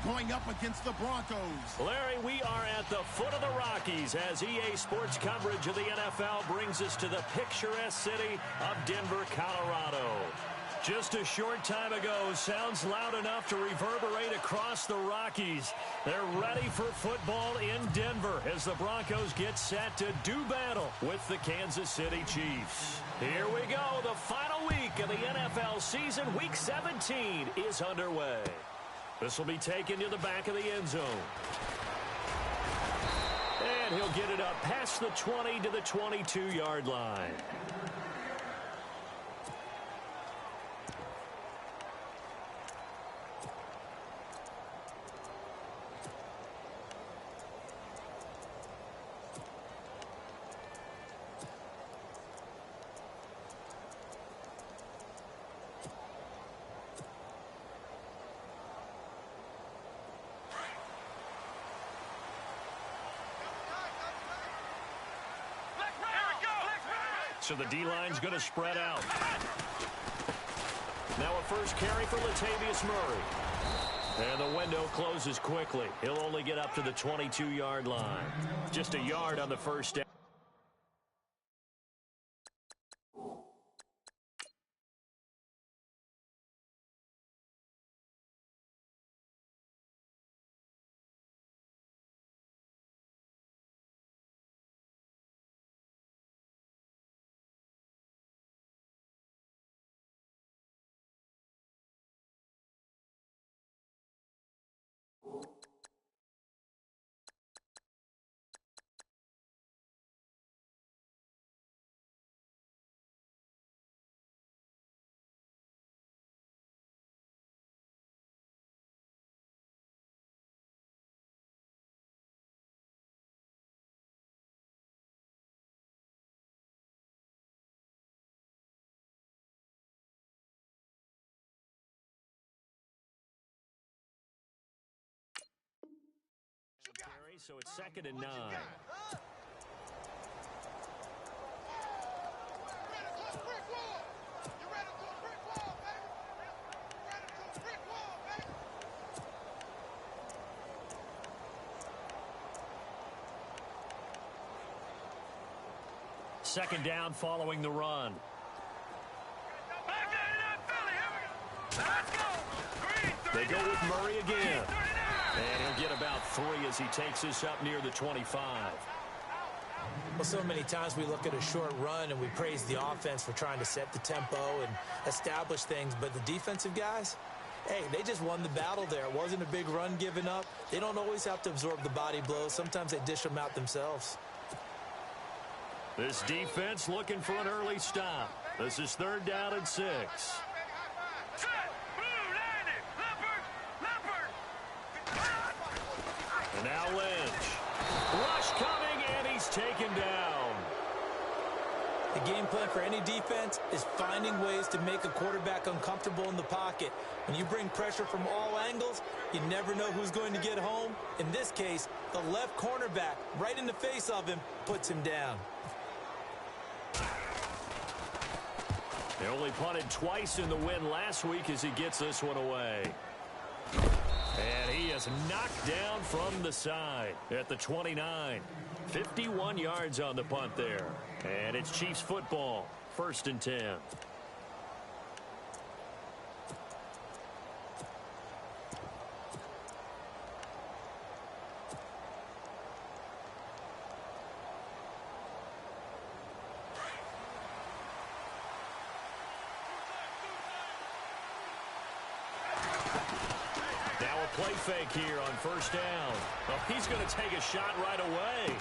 going up against the Broncos. Larry, we are at the foot of the Rockies as EA Sports coverage of the NFL brings us to the picturesque city of Denver, Colorado. Just a short time ago, sounds loud enough to reverberate across the Rockies. They're ready for football in Denver as the Broncos get set to do battle with the Kansas City Chiefs. Here we go. The final week of the NFL season, Week 17, is underway. This will be taken to the back of the end zone. And he'll get it up past the 20 to the 22-yard line. So the D-line's going to spread out. Now a first carry for Latavius Murray. And the window closes quickly. He'll only get up to the 22-yard line. Just a yard on the first down. So it's 2nd and 9. Second down following the run. They go with Murray again. And he'll get about 3 as he takes this up near the 25. Well, so many times we look at a short run and we praise the offense for trying to set the tempo and establish things. But the defensive guys, hey, they just won the battle there. It wasn't a big run given up. They don't always have to absorb the body blows. Sometimes they dish them out themselves. This defense looking for an early stop. This is 3rd down and 6. And now Lynch. Rush coming, and he's taken down. The game plan for any defense is finding ways to make a quarterback uncomfortable in the pocket. When you bring pressure from all angles, you never know who's going to get home. In this case, the left cornerback, right in the face of him, puts him down. They only punted twice in the win last week as he gets this one away. And he is knocked down from the side at the 29. 51 yards on the punt there. And it's Chiefs football, 1st and 10. Play fake here on 1st down. Oh, he's going to take a shot right away.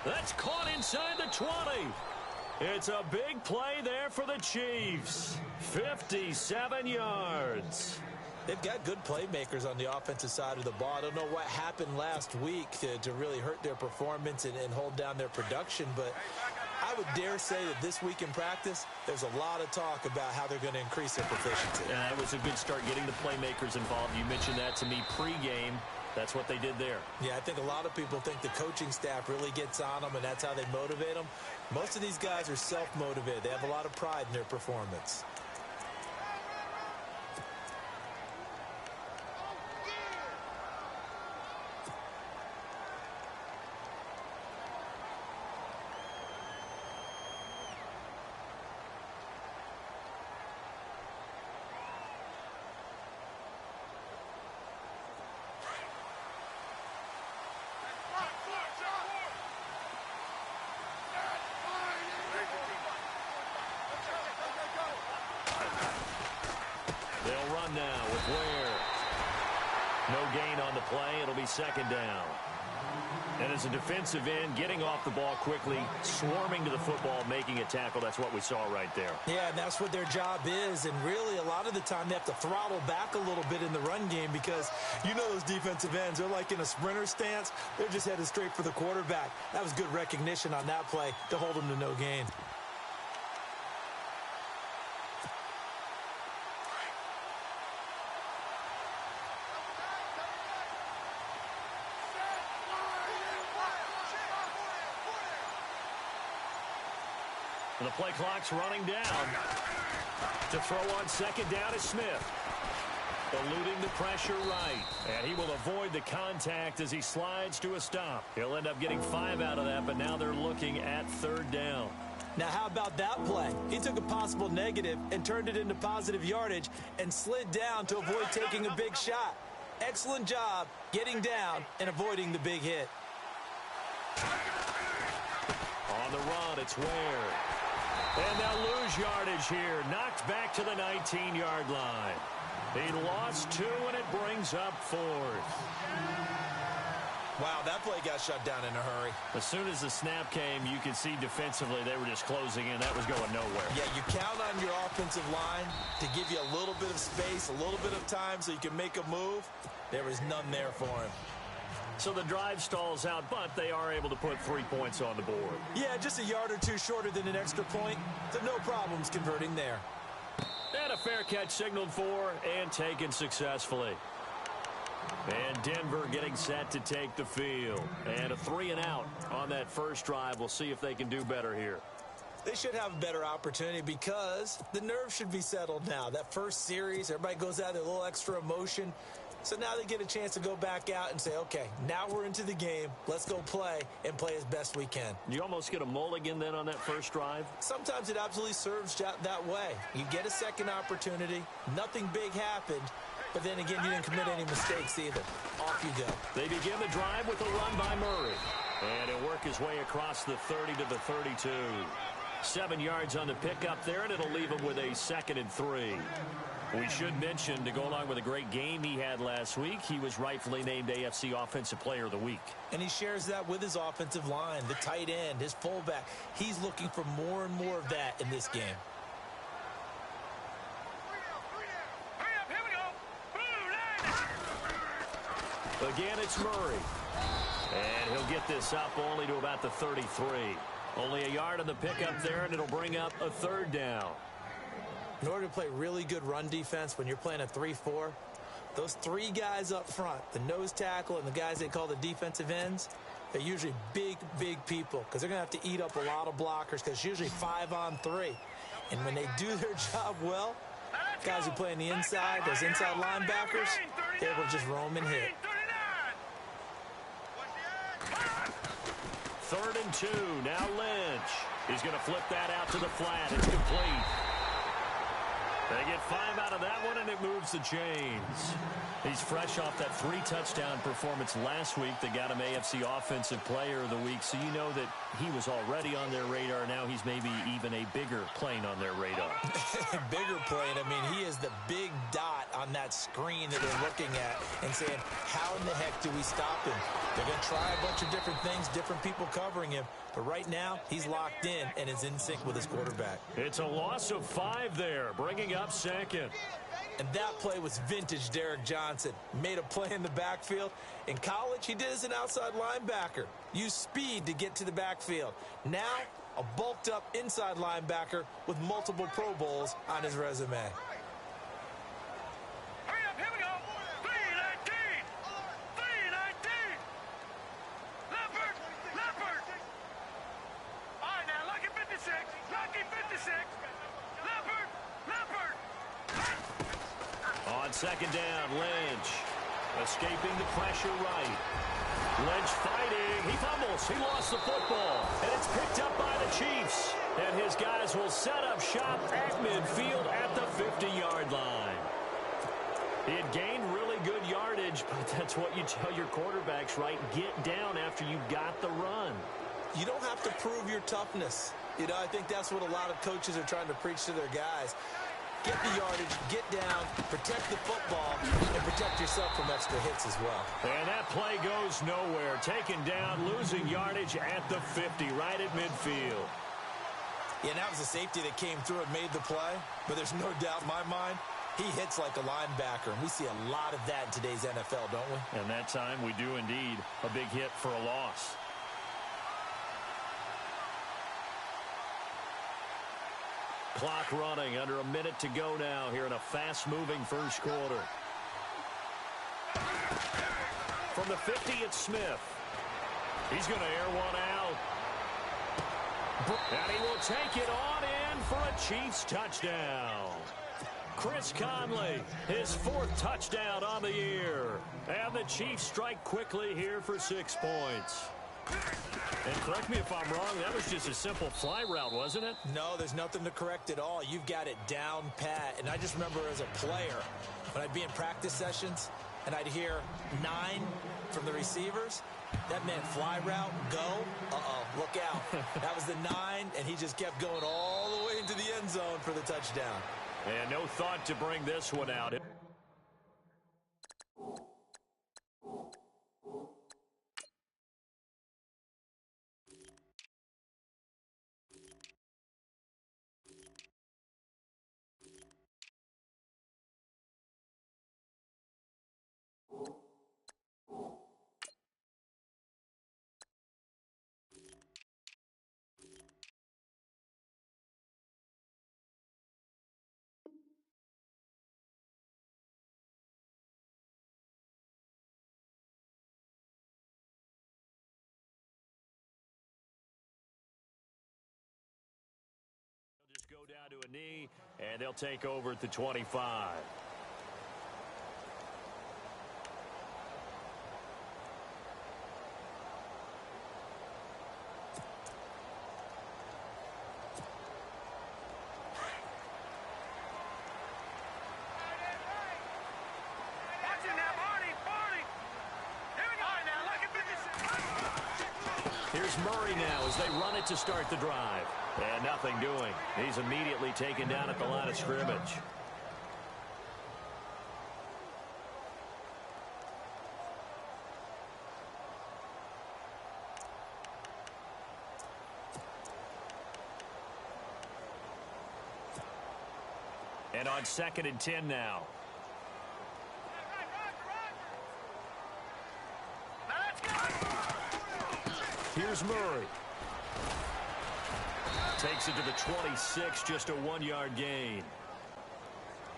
That's caught inside the 20. It's a big play there for the Chiefs. 57 yards. They've got good playmakers on the offensive side of the ball. I don't know what happened last week to really hurt their performance and hold down their production, but I would dare say that this week in practice, there's a lot of talk about how they're going to increase their proficiency. Yeah, that was a good start getting the playmakers involved. You mentioned that to me pregame. That's what they did there. Yeah, I think a lot of people think the coaching staff really gets on them, and that's how they motivate them. Most of these guys are self-motivated. They have a lot of pride in their performance. No gain on the play. It'll be second down. And as a defensive end, getting off the ball quickly, swarming to the football, making a tackle, that's what we saw right there. Yeah, and that's what their job is. And really, a lot of the time, they have to throttle back a little bit in the run game because you know those defensive ends, they're like in a sprinter stance. They're just headed straight for the quarterback. That was good recognition on that play to hold them to no gain. And the play clock's running down. To throw on second down is Smith. Eluding the pressure right. And he will avoid the contact as he slides to a stop. He'll end up getting 5 out of that, but now they're looking at third down. Now, how about that play? He took a possible negative and turned it into positive yardage and slid down to avoid taking a big shot. Excellent job getting down and avoiding the big hit. On the run, it's Ware. And they'll lose yardage here. Knocked back to the 19-yard line. He lost 2, and it brings up 4th. Wow, that play got shut down in a hurry. As soon as the snap came, you could see defensively they were just closing in. That was going nowhere. Yeah, you count on your offensive line to give you a little bit of space, a little bit of time so you can make a move. There was none there for him. So the drive stalls out, but they are able to put 3 points on the board. Yeah, just a yard or two shorter than an extra point, so no problems converting there. And a fair catch signaled for and taken successfully. And Denver getting set to take the field. And a 3-and-out on that first drive. We'll see if they can do better here. They should have a better opportunity because the nerves should be settled now. That first series, everybody goes out there, a little extra emotion. So now they get a chance to go back out and say, okay, now we're into the game. Let's go play and play as best we can. You almost get a mulligan then on that first drive? Sometimes it absolutely serves that way. You get a second opportunity. Nothing big happened. But then again, you didn't commit any mistakes either. Off you go. They begin the drive with a run by Murray. And he'll work his way across the 30 to the 32. 7 yards on the pickup there, and it'll leave him with a 2nd and 3. We should mention, to go along with a great game he had last week, he was rightfully named AFC Offensive Player of the Week. And he shares that with his offensive line, the tight end, his fullback. He's looking for more and more of that in this game. Again, it's Murray. And he'll get this up only to about the 33. Only a yard on the pickup there, and it'll bring up a 3rd down. In order to play really good run defense when you're playing a 3-4, those 3 guys up front, the nose tackle and the guys they call the defensive ends, they're usually big, big people because they're going to have to eat up a lot of blockers because it's usually 5-on-3. And when they do their job well, guys who play on the inside, those inside linebackers, they're able to just roam and hit. 3rd and 2. Now Lynch. He's going to flip that out to the flat. It's complete. They get 5 out of that one, and it moves the chains. He's fresh off that 3-touchdown performance last week that got him AFC Offensive Player of the Week, so you know that he was already on their radar. Now he's maybe even a bigger plane on their radar. Bigger plane. I mean, he is the big dot on that screen that they're looking at and saying, how in the heck do we stop him? They're going to try a bunch of different things, different people covering him. But right now, he's locked in and is in sync with his quarterback. It's a loss of 5 there, bringing up 2nd. And that play was vintage Derek Johnson. Made a play in the backfield. In college, he did as an outside linebacker. Used speed to get to the backfield. Now, a bulked-up inside linebacker with multiple Pro Bowls on his resume. Hurry up, here we go. 3-19. 3-19. Leopard. All right, now, lucky 56. Lucky 56. Leopard. On 2nd down, Lynch escaping the pressure right. Lynch fighting. He fumbles. He lost the football. And it's picked up by the Chiefs. And his guys will set up shop at midfield at the 50-yard line. He had gained really good yardage, but that's what you tell your quarterbacks, right? Get down after you got the run. You don't have to prove your toughness. You know, I think that's what a lot of coaches are trying to preach to their guys. get the yardage, get down, protect the football, and protect yourself from extra hits as well. And that play goes nowhere. Taken down, losing yardage at the 50, right at midfield. Yeah, and that was a safety that came through and made the play, but there's no doubt in my mind, he hits like a linebacker, and we see a lot of that in today's NFL, don't we? And that time we do indeed a big hit for a loss. Clock running, under a minute to go now here in a fast-moving first quarter. From the 50, it's Smith. He's going to air one out. And he will take it on in for a Chiefs touchdown. Chris Conley, his 4th touchdown on the year. And the Chiefs strike quickly here for 6 points. And correct me if I'm wrong, that was just a simple fly route, wasn't it? No, there's nothing to correct at all. You've got it down pat. And I just remember as a player, when I'd be in practice sessions, and I'd hear 9 from the receivers, that meant fly route, go, look out. That was the 9, and he just kept going all the way into the end zone for the touchdown. And no thought to bring this one out. Just go down to a knee, and they'll take over at the 25. Here's Murray now as they run it to start the drive. And nothing doing. He's immediately taken down at the line of scrimmage. And on 2nd and 10 now. Here's Murray. Takes it to the 26, just a 1-yard gain.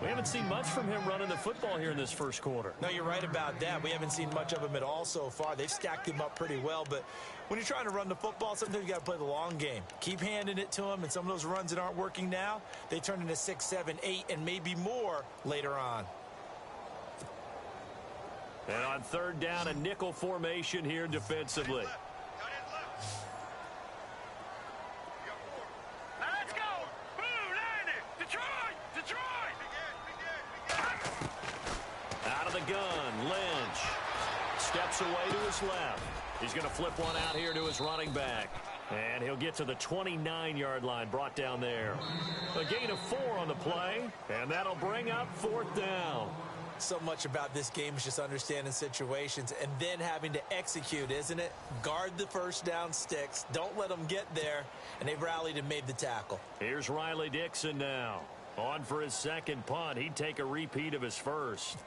We haven't seen much from him running the football here in this first quarter. No, you're right about that. We haven't seen much of him at all so far. They've stacked him up pretty well, but when you're trying to run the football, sometimes you got to play the long game. Keep handing it to him, and some of those runs that aren't working now, they turn into 6, 7, 8, and maybe more later on. And on 3rd down, a nickel formation here defensively. Gun, Lynch steps away to his left. He's going to flip one out here to his running back. And he'll get to the 29-yard line, brought down there. A gain of 4 on the play, and that'll bring up 4th down. So much about this game is just understanding situations and then having to execute, isn't it? Guard the first down sticks. Don't let them get there, and they've rallied and made the tackle. Here's Riley Dixon now. On for his 2nd punt. He'd take a repeat of his first.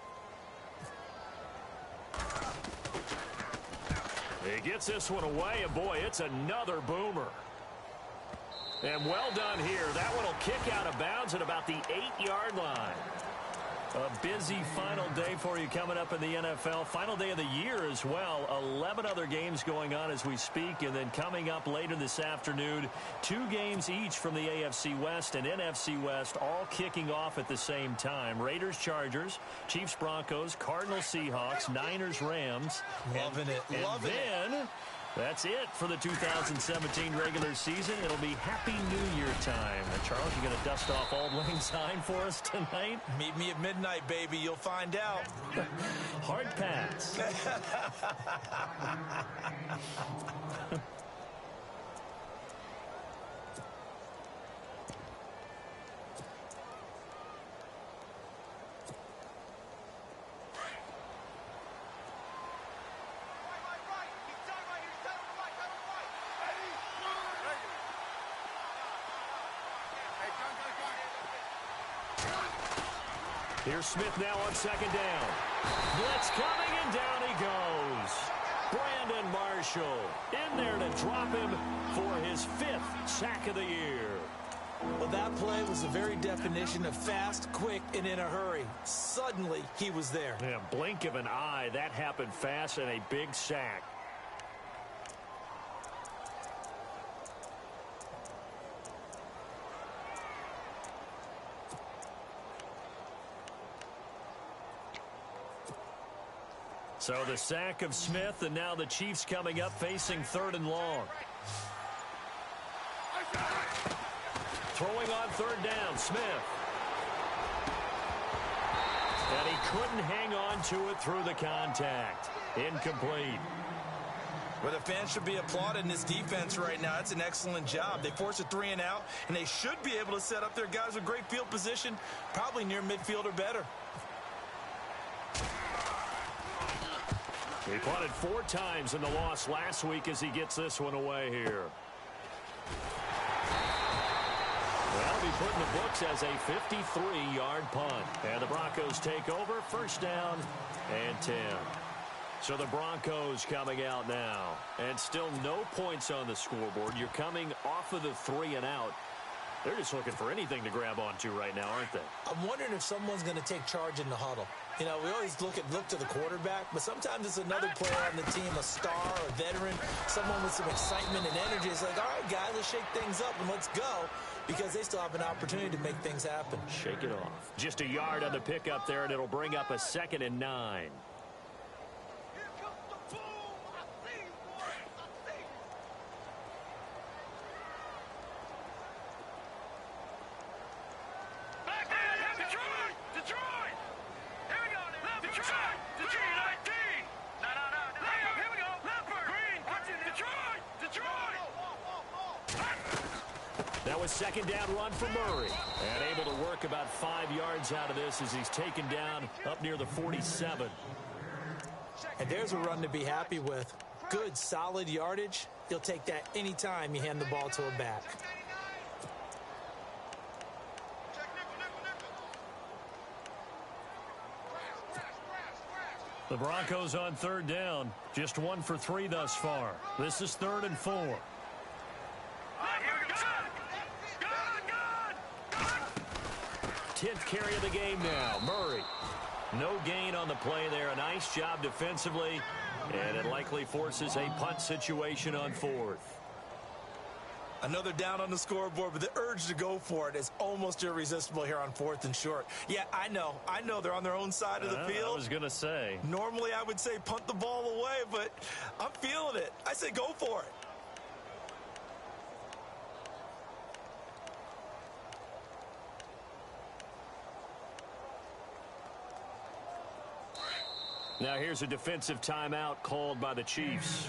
He gets this one away, and boy, it's another boomer. And well done here. That one will kick out of bounds at about the 8-yard line. A busy final day for you coming up in the NFL. Final day of the year as well. 11 other games going on as we speak. And then coming up later this afternoon, 2 games each from the AFC West and NFC West, all kicking off at the same time. Raiders, Chargers, Chiefs, Broncos, Cardinals, Seahawks, Niners, Rams. Loving it. Loving it. That's it for the 2017 regular season. It'll be Happy New Year time. And Charles, you going to dust off Auld Lang Syne for us tonight? Meet me at midnight, baby. You'll find out. Hard pass. Here's Smith now on second down. Blitz coming, and down he goes. Brandon Marshall in there to drop him for his 5th sack of the year. Well, that play was the very definition of fast, quick, and in a hurry. Suddenly, he was there. Yeah, blink of an eye. That happened fast, and a big sack. So the sack of Smith, and now the Chiefs coming up facing 3rd and long. Throwing on 3rd down, Smith. And he couldn't hang on to it through the contact. Incomplete. Well, the fans should be applauding this defense right now. It's an excellent job. They forced a 3 and out, and they should be able to set up their guys with great field position, probably near midfield or better. He punted 4 times in the loss last week as he gets this one away here. That'll be put in the books as a 53-yard punt. And the Broncos take over, 1st down and 10. So the Broncos coming out now. And still no points on the scoreboard. You're coming off of the 3 and out. They're just looking for anything to grab onto right now, aren't they? I'm wondering if someone's going to take charge in the huddle. You know, we always look to the quarterback, but sometimes it's another player on the team, a star, a veteran, someone with some excitement and energy. It's like, all right, guys, let's shake things up and let's go, because they still have an opportunity to make things happen. Shake it off. Just a yard on the pickup there, and it'll bring up a 2nd and 9. That was 2nd down run for Murray. And able to work about 5 yards out of this as he's taken down up near the 47. And there's a run to be happy with. Good, solid yardage. You'll take that anytime you hand the ball to a back. The Broncos on 3rd down. Just 1 for 3 thus far. This is 3rd and 4. 10th carry of the game now. Murray. No gain on the play there. A nice job defensively. And it likely forces a punt situation on 4th. Another down on the scoreboard, but the urge to go for it is almost irresistible here on 4th and short. Yeah, I know they're on their own side of the field. I was going to say. Normally I would say punt the ball away, but I'm feeling it. I say go for it. Now here's a defensive timeout called by the Chiefs.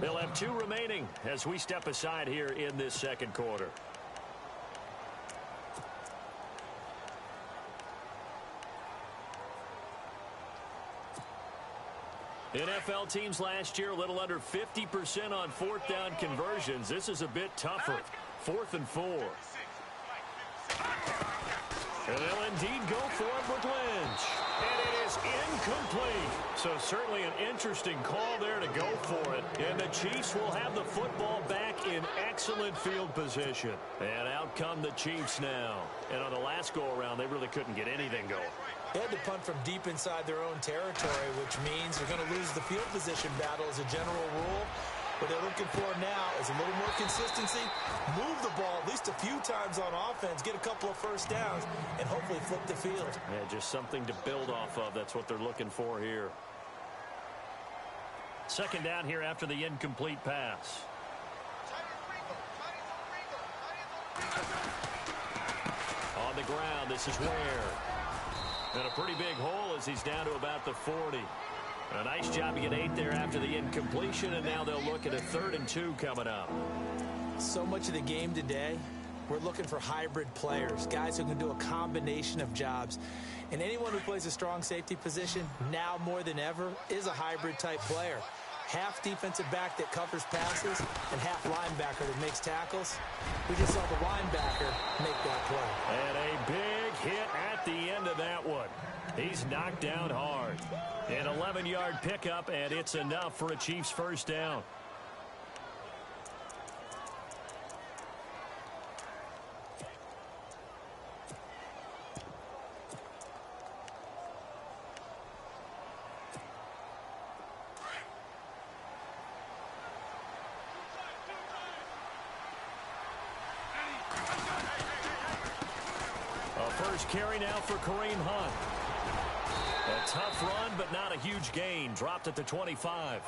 They'll have 2 remaining as we step aside here in this 2nd quarter. NFL teams last year a little under 50% on 4th down conversions. This is a bit tougher. 4th and 4. And they'll indeed go for it with Lynch. And it is incomplete. So certainly an interesting call there to go for it. And the Chiefs will have the football back in excellent field position. And out come the Chiefs now. And on the last go-around, they really couldn't get anything going. They had to punt from deep inside their own territory, which means they're going to lose the field position battle as a general rule. What they're looking for now is a little more consistency, move the ball at least a few times on offense, get a couple of 1st downs, and hopefully flip the field. Yeah, just something to build off of. That's what they're looking for here. 2nd down here after the incomplete pass. On the ground, this is Ware. And a pretty big hole as he's down to about the 40. A nice job to get 8 there after the incompletion, and now they'll look at a 3rd and 2 coming up. So much of the game today, we're looking for hybrid players, guys who can do a combination of jobs. And anyone who plays a strong safety position, now more than ever, is a hybrid type player. Half defensive back that covers passes and half linebacker that makes tackles. We just saw the linebacker make that play. And a big hit at at the end of that one. He's knocked down hard. An 11-yard pickup, and it's enough for a Chiefs first down. First carry now for Kareem Hunt. A tough run, but not a huge gain. Dropped at the 25.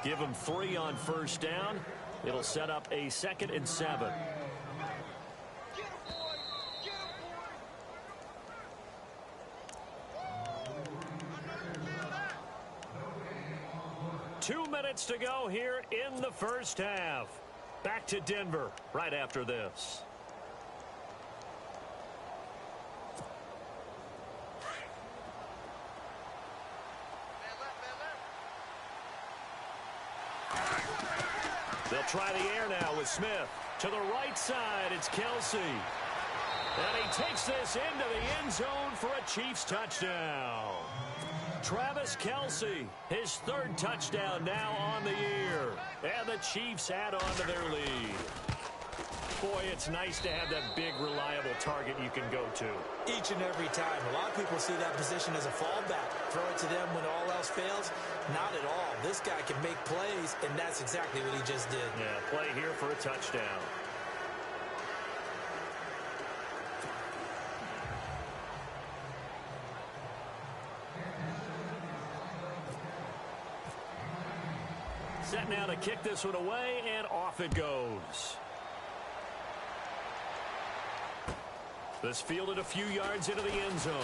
Give him 3 on first down. It'll set up a 2nd and 7. 2 minutes to go here in the first half. Back to Denver right after this. They'll try the air now with Smith. To the right side, it's Kelsey. And he takes this into the end zone for a Chiefs touchdown. Travis Kelsey, his 3rd touchdown now on the year. And the Chiefs add on to their lead. Boy, it's nice to have that big, reliable target you can go to. Each and every time. A lot of people see that position as a fallback. Throw it to them when all else fails. Not at all. This guy can make plays, and that's exactly what he just did. Yeah, play here for a touchdown. Set now to kick this one away, and off it goes. This fielded a few yards into the end zone.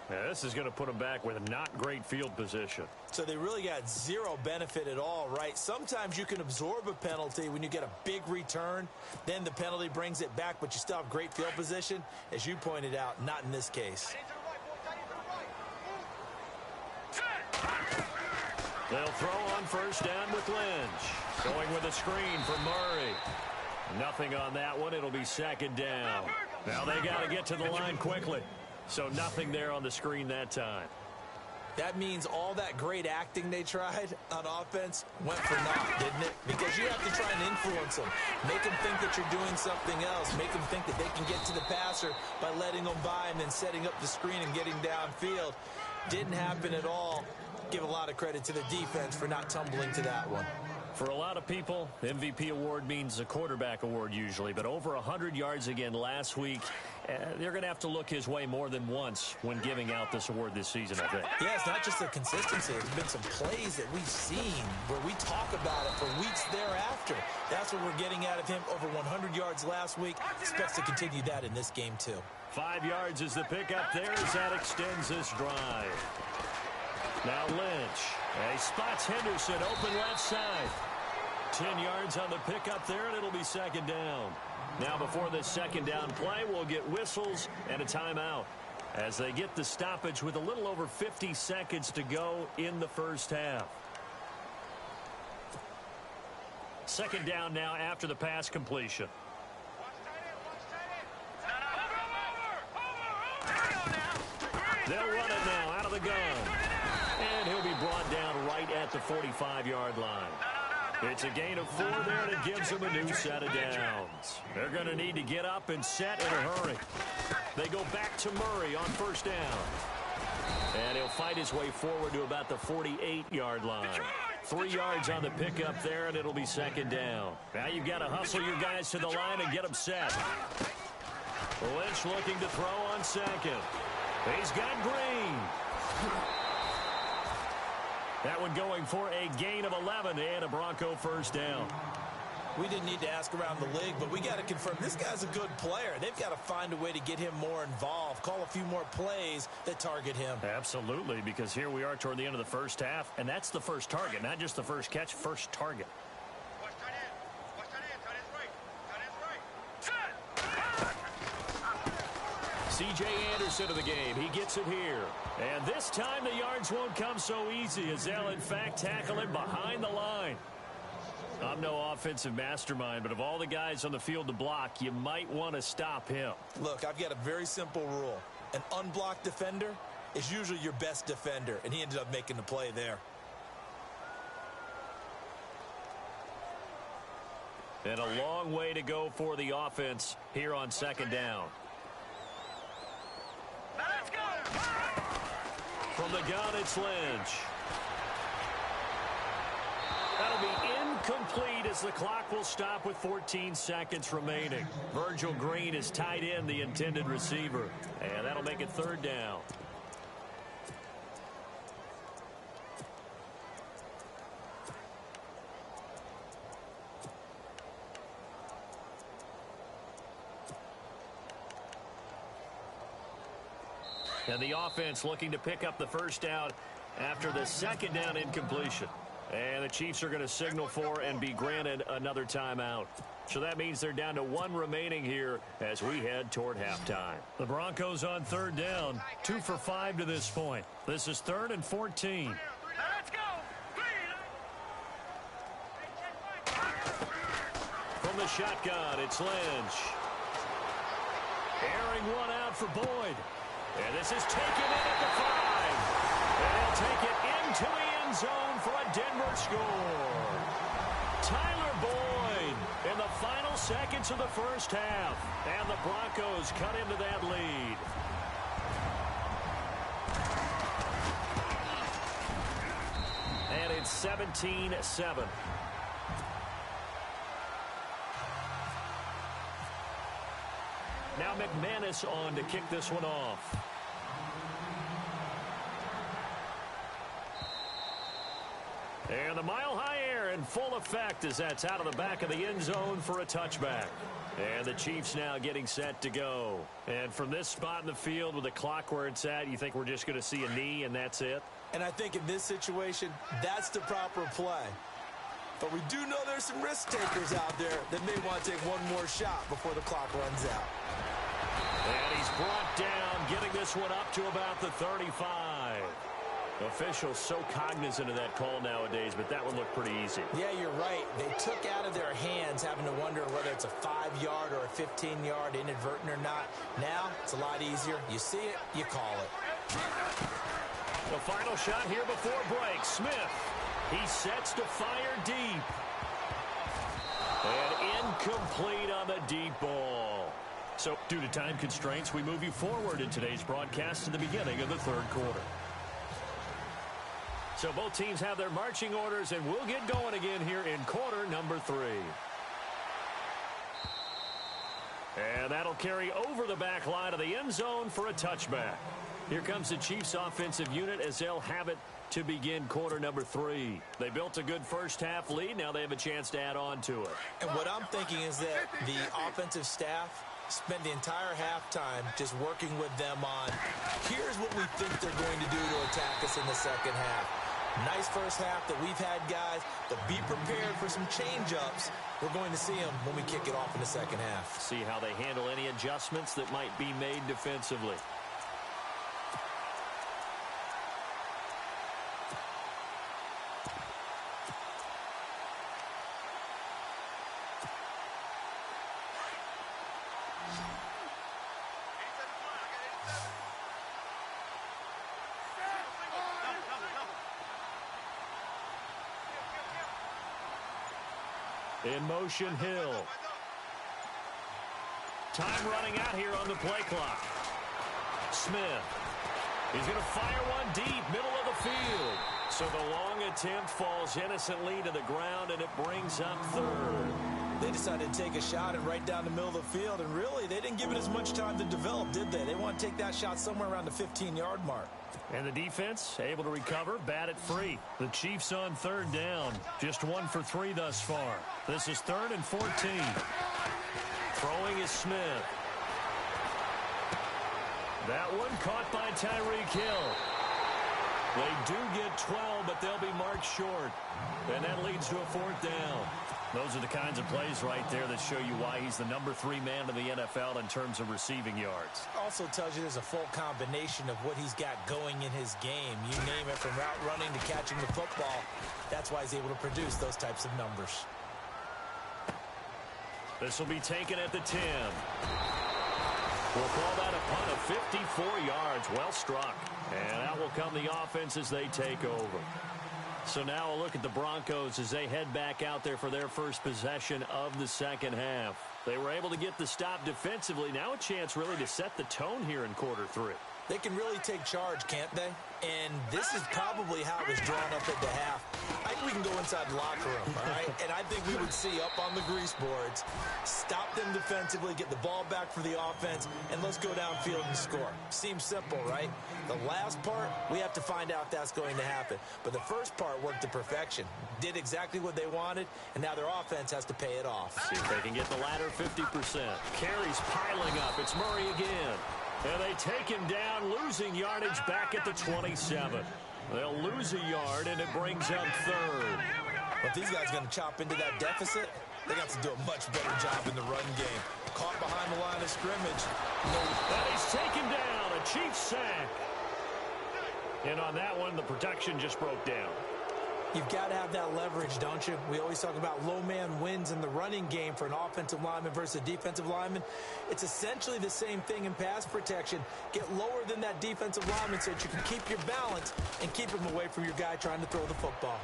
Now this is going to put them back with a not great field position. So they really got zero benefit at all, right? Sometimes you can absorb a penalty when you get a big return. Then the penalty brings it back, but you still have great field position. As you pointed out, not in this case. They'll throw on first down with Lynch. Going with a screen for Murray. Nothing on that one. It'll be 2nd down. Now they got to get to the line quickly. So nothing there on the screen that time. That means all that great acting they tried on offense went for naught, didn't it? Because you have to try and influence them. Make them think that you're doing something else. Make them think that they can get to the passer by letting them by and then setting up the screen and getting downfield. Didn't happen at all. Give a lot of credit to the defense for not tumbling to that one. For a lot of people, MVP award means a quarterback award usually, but over 100 yards again last week. They're going to have to look his way more than once when giving out this award this season, I think. Yeah, it's not just the consistency. There's been some plays that we've seen where we talk about it for weeks thereafter. That's what we're getting out of him. Over 100 yards last week. Expects to continue that in this game, too. 5 yards is the pickup there as that extends this drive. Now Lynch. He spots Henderson open left side. 10 yards on the pickup there, and it'll be 2nd down. Now before this 2nd down play, we'll get whistles and a timeout as they get the stoppage with a little over 50 seconds to go in the first half. 2nd down now after the pass completion. They'll run it now out of the gun. And he'll be brought down right at the 45-yard line. It's a gain of 4 there, and it gives them a new set of downs. They're going to need to get up and set in a hurry. They go back to Murray on first down. And he'll fight his way forward to about the 48-yard line. 3 yards on the pickup there, and it'll be 2nd down. Now you've got to hustle your guys to the line and get them set. Lynch looking to throw on 2nd. He's got Green. That one going for a gain of 11 and a Bronco first down. We didn't need to ask around the league, but we got to confirm this guy's a good player. They've got to find a way to get him more involved, call a few more plays that target him. Absolutely, because here we are toward the end of the first half, and that's the first target, not just the first catch, first target. C.J. Anderson of the game. He gets it here. And this time the yards won't come so easy as they'll, in fact, tackle him behind the line. I'm no offensive mastermind, but of all the guys on the field to block, you might want to stop him. Look, I've got a very simple rule. An unblocked defender is usually your best defender, and he ended up making the play there. And a long way to go for the offense here on second down. Let's go! From the gun, it's Lynch. That'll be incomplete as the clock will stop with 14 seconds remaining. Virgil Green is tied in the intended receiver. And that'll make it third down. And the offense looking to pick up the first down after the second down incompletion. And the Chiefs are going to signal for and be granted another timeout. So that means they're down to one remaining here as we head toward halftime. The Broncos on third down, 2 for 5 to this point. This is 3rd and 14. Let's go! From the shotgun, it's Lynch. Airing one out for Boyd. And this is taken in at the 5. And he'll take it into the end zone for a Denver score. Tyler Boyd in the final seconds of the first half. And the Broncos cut into that lead. And it's 17-7. Now McManus on to kick this one off. And the mile-high air in full effect as that's out of the back of the end zone for a touchback. And the Chiefs now getting set to go. And from this spot in the field with the clock where it's at, you think we're just going to see a knee and that's it? And I think in this situation, that's the proper play. But we do know there's some risk takers out there that may want to take one more shot before the clock runs out. And he's brought down, getting this one up to about the 35. Officials so cognizant of that call nowadays, but that one looked pretty easy. Yeah, you're right. They took out of their hands having to wonder whether it's a 5-yard or a 15-yard inadvertent or not. Now, it's a lot easier. You see it, you call it. The final shot here before break. Smith. He sets to fire deep. And incomplete on the deep ball. So, due to time constraints, we move you forward in today's broadcast to the beginning of the third quarter. So both teams have their marching orders, and we'll get going again here in quarter number 3. And that'll carry over the back line of the end zone for a touchback. Here comes the Chiefs offensive unit as they'll have it to begin quarter number 3. They built a good first half lead. Now they have a chance to add on to it. And what I'm thinking is that the offensive staff spent the entire halftime just working with them on, here's what we think they're going to do to attack us in the second half. Nice first half that we've had, guys, but be prepared for some change-ups. We're going to see them when we kick it off in the second half. See how they handle any adjustments that might be made defensively. In motion, Hill. Time running out here on the play clock. Smith. He's going to fire one deep, middle of the field. So the long attempt falls innocently to the ground, and it brings up third. They decided to take a shot and right down the middle of the field, and really, they didn't give it as much time to develop, did they? They want to take that shot somewhere around the 15-yard mark. And the defense able to recover, bat it free. The Chiefs on third down, just 1 for 3 thus far. This is 3rd and 14. Throwing is Smith. That one caught by Tyreek Hill. They do get 12, but they'll be marked short. And that leads to a 4th down. Those are the kinds of plays right there that show you why he's the number 3 man in the NFL in terms of receiving yards. Also tells you there's a full combination of what he's got going in his game. You name it, from route running to catching the football. That's why he's able to produce those types of numbers. This will be taken at the 10. We'll call that a punt of 54 yards. Well struck. And out will come the offense as they take over. So now a look at the Broncos as they head back out there for their first possession of the second half. They were able to get the stop defensively. Now a chance really to set the tone here in quarter 3. They can really take charge, can't they? And this is probably how it was drawn up at the half. I think we can go inside the locker room, all right? And I think we would see up on the grease boards, stop them defensively, get the ball back for the offense, and let's go downfield and score. Seems simple, right? The last part, we have to find out if that's going to happen. But the first part worked to perfection. Did exactly what they wanted, and now their offense has to pay it off. See if they can get the latter 50%. Carries piling up. It's Murray again. And they take him down, losing yardage back at the 27. They'll lose a yard, and it brings up third. But if these guys are going to chop into that deficit, they got to do a much better job in the run game. Caught behind the line of scrimmage. And he's taken down, a Chiefs sack. And on that one, the protection just broke down. You've got to have that leverage, don't you? We always talk about low man wins in the running game for an offensive lineman versus a defensive lineman. It's essentially the same thing in pass protection. Get lower than that defensive lineman so that you can keep your balance and keep him away from your guy trying to throw the football.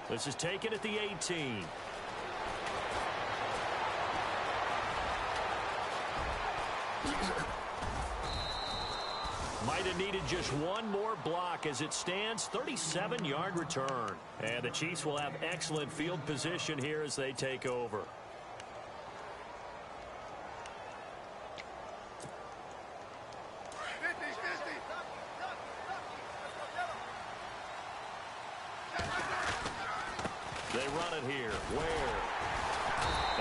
This is taken at the 18. Might have needed just one more block. As it stands, 37-yard return. And the Chiefs will have excellent field position here as they take over. They run it here. Where?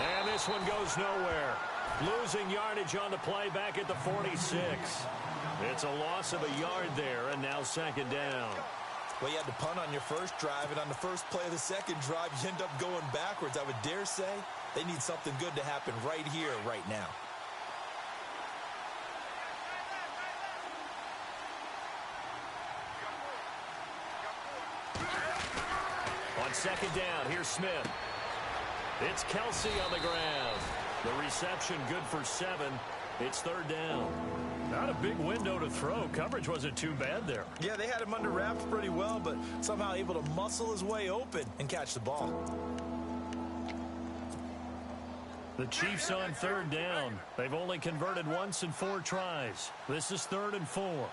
And this one goes nowhere. Losing yardage on the play back at the 46. It's a loss of a yard there, and now second down. Well, you had to punt on your first drive, and on the first play of the second drive, you end up going backwards. I would dare say they need something good to happen right here, right now. On second down, here's Smith. It's Kelsey on the ground. The reception good for 7. It's third down. Not a big window to throw. Coverage wasn't too bad there. Yeah, they had him under wraps pretty well, but somehow able to muscle his way open and catch the ball. The Chiefs on third down. They've only converted once in 4 tries. This is 3rd and 4.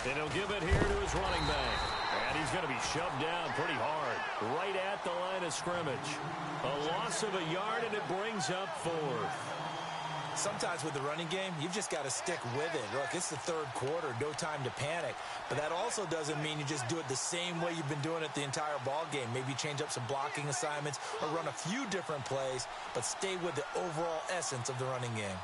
And he'll give it here to his running back. And he's going to be shoved down pretty hard, right at the line of scrimmage. A loss of a yard, and it brings up 4th. Sometimes with the running game, you've just got to stick with it. Look, it's the third quarter, no time to panic. But that also doesn't mean you just do it the same way you've been doing it the entire ball game. Maybe change up some blocking assignments or run a few different plays, but stay with the overall essence of the running game.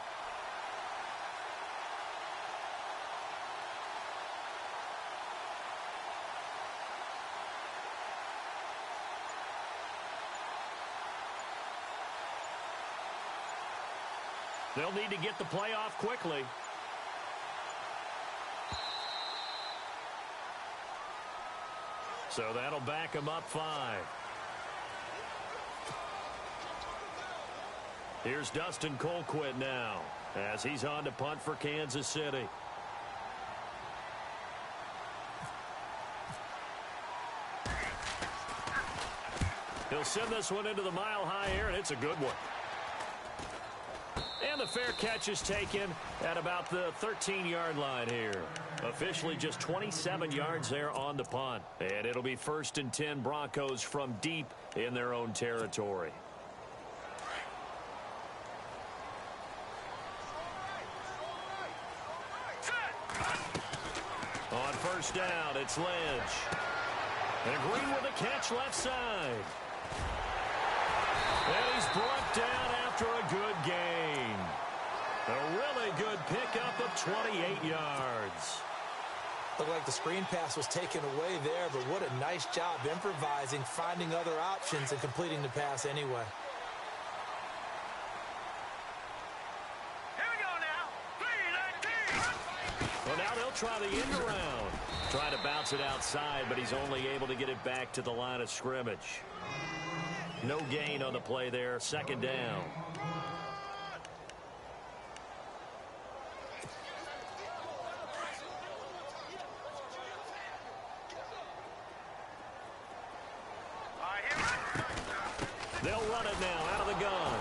They'll need to get the play off quickly. So that'll back them up 5. Here's Dustin Colquitt now as he's on to punt for Kansas City. He'll send this one into the mile-high air, and it's a good one. And the fair catch is taken at about the 13-yard line here. Officially just 27 yards there on the punt. And it'll be 1st and 10 Broncos from deep in their own territory. On first down, it's Lynch. And Green with a catch left side. And he's brought down after a good gain. A really good pickup of 28 yards. Looked like the screen pass was taken away there, but what a nice job improvising, finding other options, and completing the pass anyway. Here we go now. 3-19. Well, now they'll try the end around. Trying to bounce it outside, but he's only able to get it back to the line of scrimmage. No gain on the play there. Second down. They'll run it now out of the gun.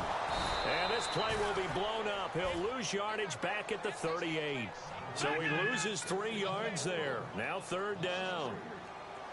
And this play will be blown up. He'll lose yardage back at the 38. So he loses 3 yards there. Now third down.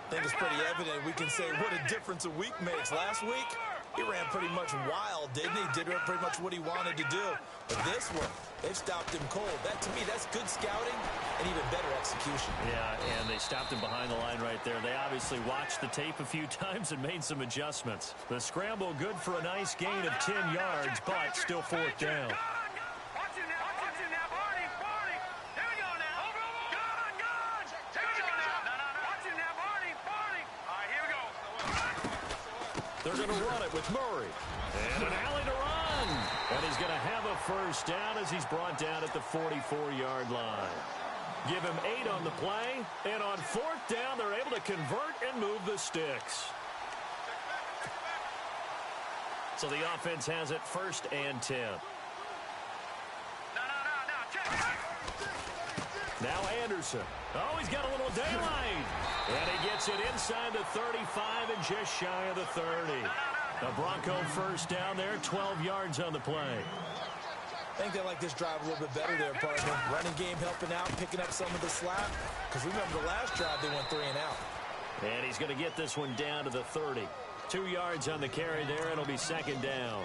I think it's pretty evident. We can say what a difference a week makes. Last week, he ran pretty much wild, didn't he? Did pretty much what he wanted to do. But this one, they've stopped him cold. That, to me, that's good scouting and even better execution. Yeah, and they stopped him behind the line right there. They obviously watched the tape a few times and made some adjustments. The scramble good for a nice gain of 10 yards, but still fourth down. They're going to run it with Murray. And an alley to run. And he's going to have a first down as he's brought down at the 44-yard line. Give him 8 on the play. And on fourth down, they're able to convert and move the sticks. So the offense has it first and 10. Now Anderson. Oh, he's got a little daylight. And he gets it inside the 35 and just shy of the 30. The Bronco first down there, 12 yards on the play. I think they like this drive a little bit better there, partner. Running game helping out, picking up some of the slack. Because remember the last drive, they went 3 and out. And he's going to get this one down to the 30. 2 yards on the carry there. It'll be second down.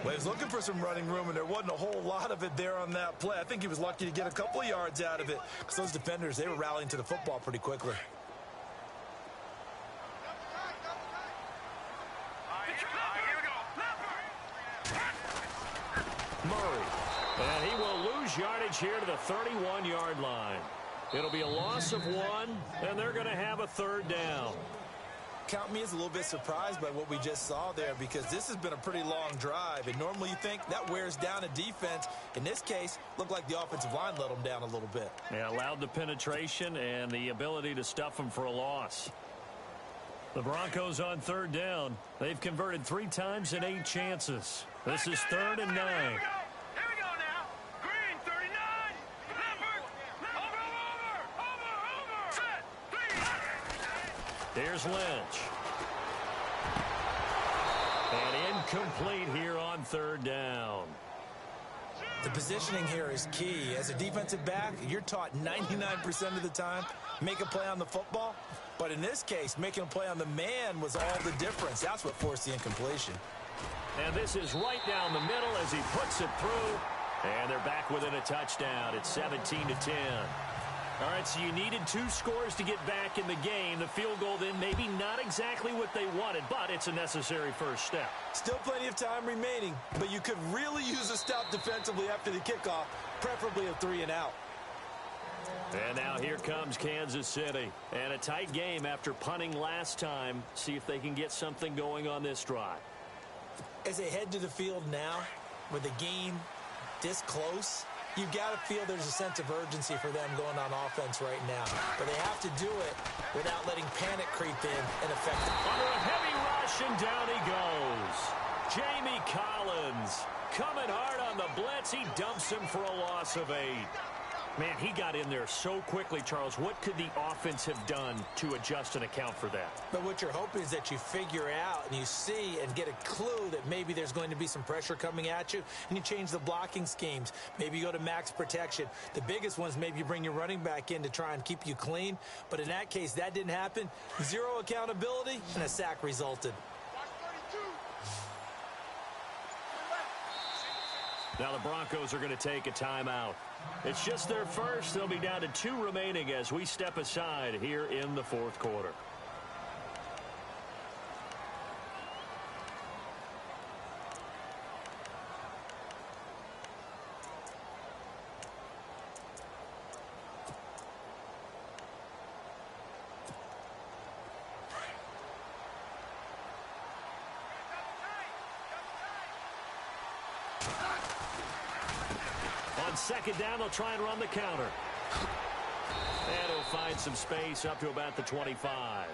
Well, he was looking for some running room, and there wasn't a whole lot of it there on that play. I think he was lucky to get a couple of yards out of it. Because those defenders, they were rallying to the football pretty quickly. Murray. And he will lose yardage here to the 31-yard line. It'll be a loss of 1, and they're going to have a third down. Count me as a little bit surprised by what we just saw there, because this has been a pretty long drive, and normally you think that wears down a defense. In this case, looked like the offensive line let them down a little bit. Yeah, allowed the penetration and the ability to stuff them for a loss. The Broncos on third down. They've converted 3 times in 8 chances. This is 3rd and 9. Here we go now. Green, 39. Over. Set. 3. Here's Lynch. And incomplete here on third down. The positioning here is key. As a defensive back, you're taught 99% of the time, make a play on the football. But in this case, making a play on the man was all the difference. That's what forced the incompletion. And this is right down the middle as he puts it through. And they're back within a touchdown. It's 17-10. All right, so you needed 2 scores to get back in the game. The field goal then maybe not exactly what they wanted, but it's a necessary first step. Still plenty of time remaining, but you could really use a stop defensively after the kickoff, preferably a 3 and out. And now here comes Kansas City. And a tight game after punting last time. See if they can get something going on this drive. As they head to the field now, with the game this close, you've got to feel there's a sense of urgency for them going on offense right now. But they have to do it without letting panic creep in and affect them. Under a heavy rush, and down he goes. Jamie Collins coming hard on the blitz. He dumps him for a loss of 8. Man, he got in there so quickly, Charles. What could the offense have done to adjust and account for that? But what you're hoping is that you figure out and you see and get a clue that maybe there's going to be some pressure coming at you, and you change the blocking schemes. Maybe you go to max protection. The biggest ones, maybe you bring your running back in to try and keep you clean. But in that case, that didn't happen. 0 accountability, and a sack resulted. Now the Broncos are going to take a timeout. It's just their first. They'll be down to 2 remaining as we step aside here in the 4th quarter. On second down, they'll try and run the counter. And he'll find some space up to about the 25.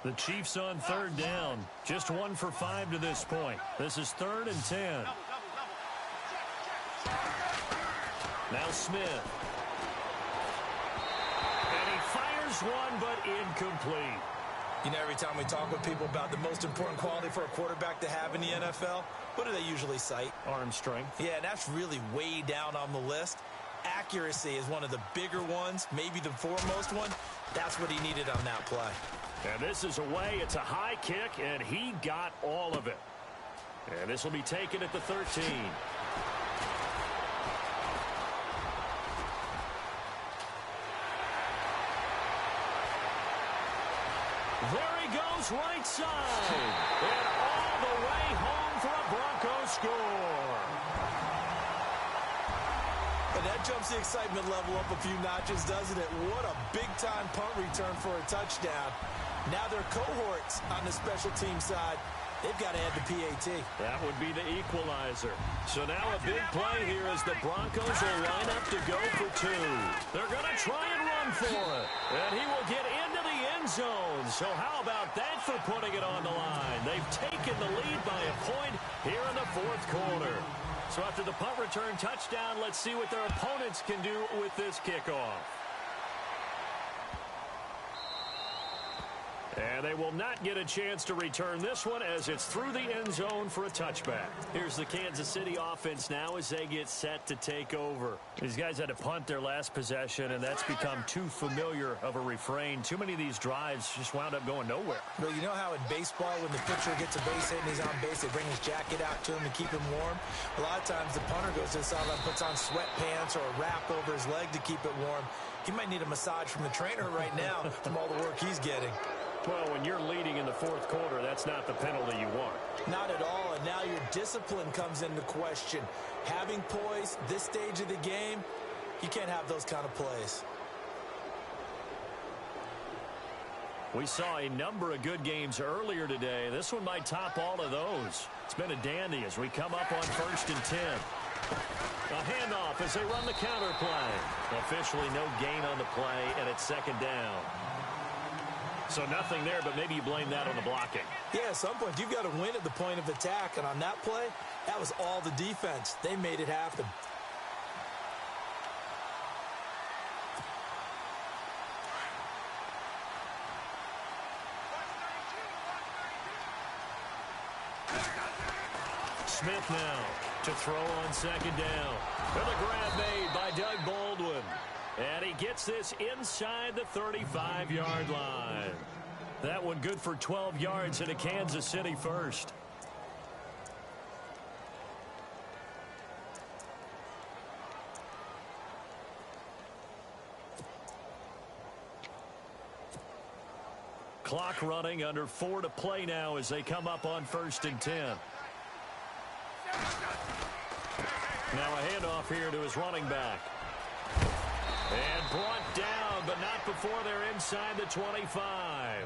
The Chiefs on third down. Just 1 for 5 to this point. This is 3rd and 10. Now Smith. And he fires one, but incomplete. You know, every time we talk with people about the most important quality for a quarterback to have in the NFL, what do they usually cite? Arm strength. Yeah, and that's really way down on the list. Accuracy is one of the bigger ones, maybe the foremost one. That's what he needed on that play. And this is away. It's a high kick, and he got all of it. And this will be taken at the 13. There he goes, right side. And all the way home for a Broncos score. And that jumps the excitement level up a few notches, doesn't it? What a big-time punt return for a touchdown. Now their cohorts on the special team side, they've got to add the PAT. That would be the equalizer. So now a big play here as the Broncos will line up to go for 2. They're going to try and run for it. And he will get into the end zone. So how about that for putting it on the line? They've taken the lead by a point here in the 4th quarter. So after the punt return touchdown, let's see what their opponents can do with this kickoff. And they will not get a chance to return this one as it's through the end zone for a touchback. Here's the Kansas City offense now as they get set to take over. These guys had to punt their last possession, and that's become too familiar of a refrain. Too many of these drives just wound up going nowhere. Well, you know how in baseball when the pitcher gets a base hit and he's on base, they bring his jacket out to him to keep him warm? A lot of times the punter goes to the sideline, puts on sweatpants or a wrap over his leg to keep it warm. He might need a massage from the trainer right now from all the work he's getting. Well, when you're leading in the 4th quarter, that's not the penalty you want. Not at all, and now your discipline comes into question. Having poise, this stage of the game, you can't have those kind of plays. We saw a number of good games earlier today. This one might top all of those. It's been a dandy as we come up on 1st and 10. A handoff as they run the counter play. Officially no gain on the play, and it's 2nd down. So nothing there, but maybe you blame that on the blocking. Yeah, at some point, you've got to win at the point of attack. And on that play, that was all the defense. They made it happen. Smith now to throw on 2nd down. With a grab made by Doug Baldwin. And he gets this inside the 35-yard line. That one good for 12 yards in a Kansas City first. Clock running, under 4 to play now as they come up on 1st and 10. Now a handoff here to his running back. And brought down, but not before they're inside the 25.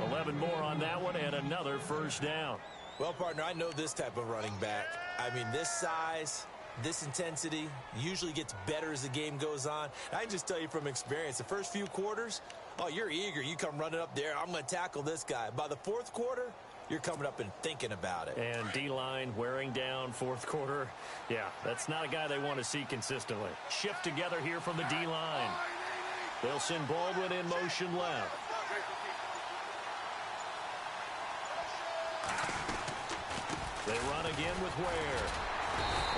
11 more on that one, and another 1st down. Well, partner, I know this type of running back. I mean, this size, this intensity usually gets better as the game goes on. I can just tell you from experience, the first few quarters, oh, you're eager. You come running up there, I'm going to tackle this guy. By the 4th quarter, you're coming up and thinking about it. And D-line wearing down 4th quarter. Yeah, that's not a guy they want to see consistently. Shift together here from the D-line. They'll send Baldwin in motion left. They run again with Ware.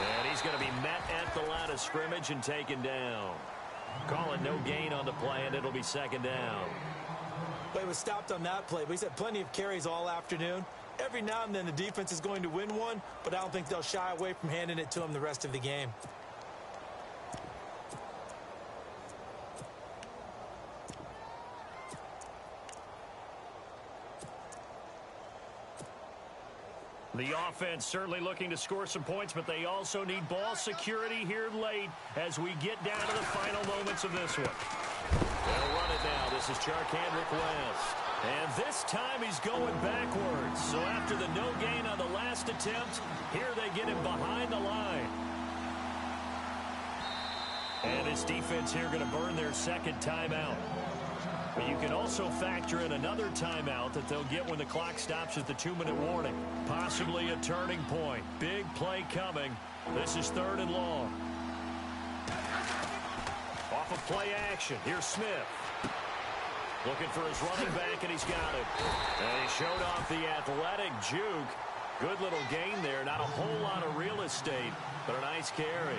And he's going to be met at the line of scrimmage and taken down. Calling no gain on the play, and it'll be 2nd down. Play was stopped on that play, but he's had plenty of carries all afternoon. Every now and then the defense is going to win one, but I don't think they'll shy away from handing it to him the rest of the game. The offense certainly looking to score some points, but they also need ball security here late as we get down to the final moments of this one. They'll run it now. This is Charkandrick West. And this time he's going backwards. So after the no gain on the last attempt, here they get him behind the line. And his defense here going to burn their second timeout. But you can also factor in another timeout that they'll get when the clock stops at the 2-minute warning. Possibly a turning point. Big play coming. This is 3rd and long. Off of play action. Here's Smith. Looking for his running back, and he's got it. And he showed off the athletic juke. Good little gain there. Not a whole lot of real estate, but a nice carry.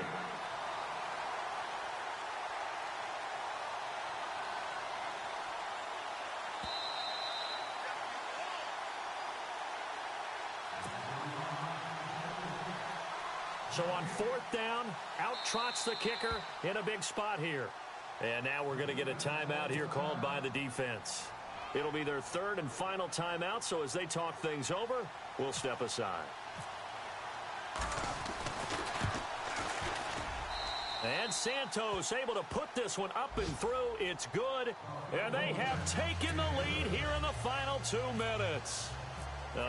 So on 4th down, out trots the kicker in a big spot here. And now we're going to get a timeout here called by the defense. It'll be their 3rd and final timeout, so as they talk things over, we'll step aside. And Santos able to put this one up and through. It's good. And they have taken the lead here in the final 2 minutes.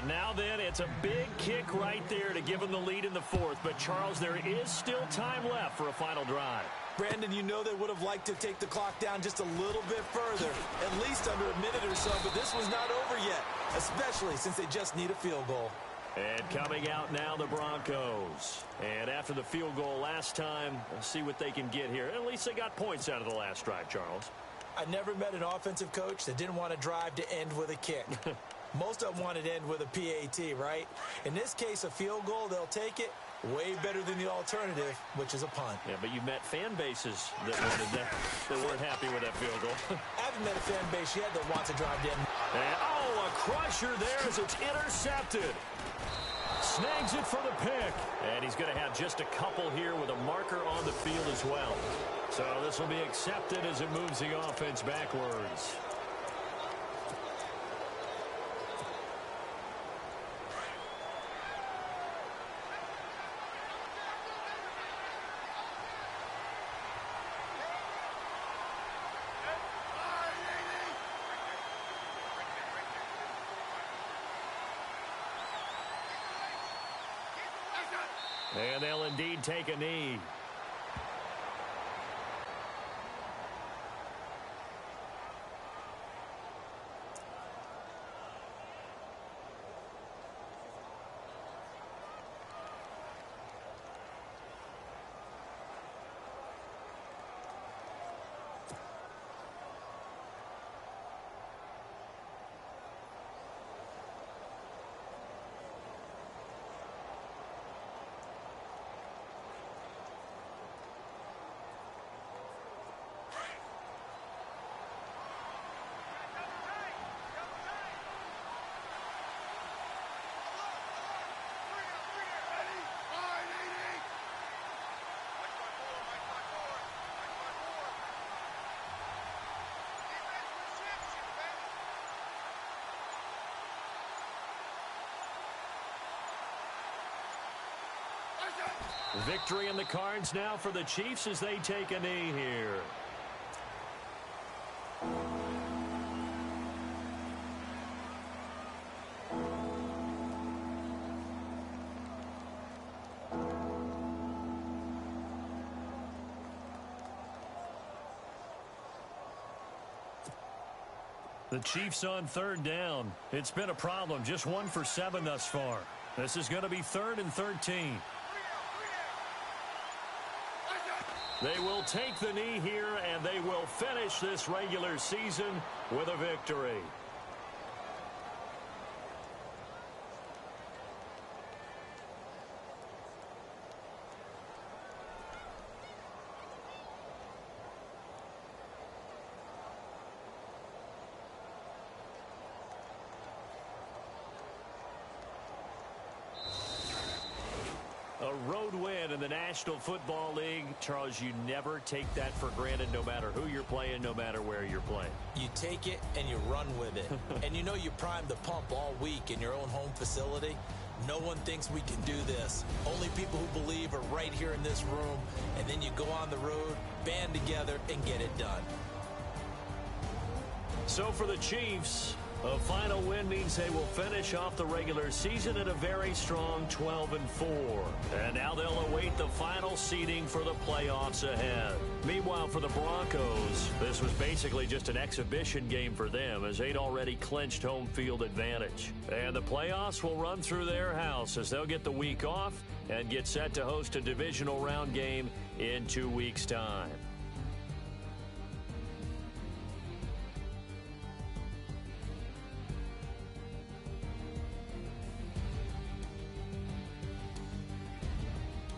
Now then, it's a big kick right there to give them the lead in the 4th. But, Charles, there is still time left for a final drive. Brandon, you know they would have liked to take the clock down just a little bit further, at least under a minute or so, but this was not over yet, especially since they just need a field goal. And coming out now, the Broncos. And after the field goal last time, let's see what they can get here. At least they got points out of the last drive, Charles. I never met an offensive coach that didn't want to drive to end with a kick. Most of them wanted to end with a PAT, right? In this case, a field goal, they'll take it. Way better than the alternative, which is a punt. Yeah, but you met fan bases that wanted that. They weren't happy with that field goal. I haven't met a fan base yet that wants to drive in. And, oh, a crusher there as it's intercepted. Snags it for the pick. And he's going to have just a couple here with a marker on the field as well. So this will be accepted as it moves the offense backwards. And they'll indeed take a knee. Victory in the cards now for the Chiefs as they take a knee here. The Chiefs on 3rd down. It's been a problem. Just 1 for 7 thus far. This is going to be 3rd and 13. They will take the knee here, and they will finish this regular season with a victory. A road win in the National Football League. Charles, you never take that for granted no matter who you're playing, no matter where you're playing. You take it and you run with it. And you know you primed the pump all week in your own home facility. No one thinks we can do this. Only people who believe are right here in this room. And then you go on the road, band together, and get it done. So for the Chiefs, a final win means they will finish off the regular season at a very strong 12-4. And now they'll await the final seeding for the playoffs ahead. Meanwhile, for the Broncos, this was basically just an exhibition game for them as they'd already clinched home field advantage. And the playoffs will run through their house as they'll get the week off and get set to host a divisional round game in 2 weeks' time.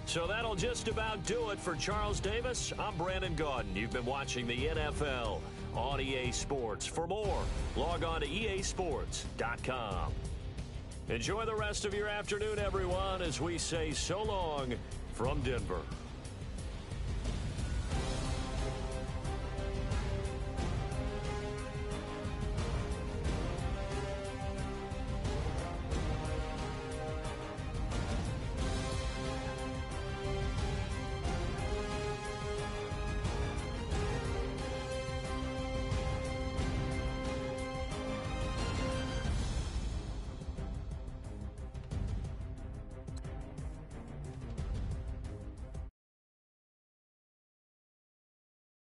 So that'll just about do it for Charles Davis. I'm Brandon Gaudin. You've been watching the NFL on EA Sports. For more, log on to easports.com. Enjoy the rest of your afternoon, everyone, as we say so long from Denver.